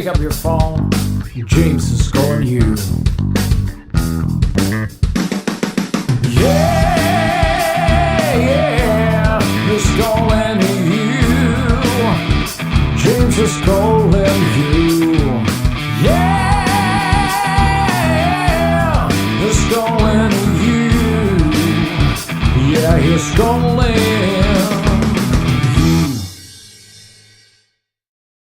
Pick up your phone, James is calling you. Yeah, he's calling you. James is calling you. Yeah, he's calling you. Yeah, he's calling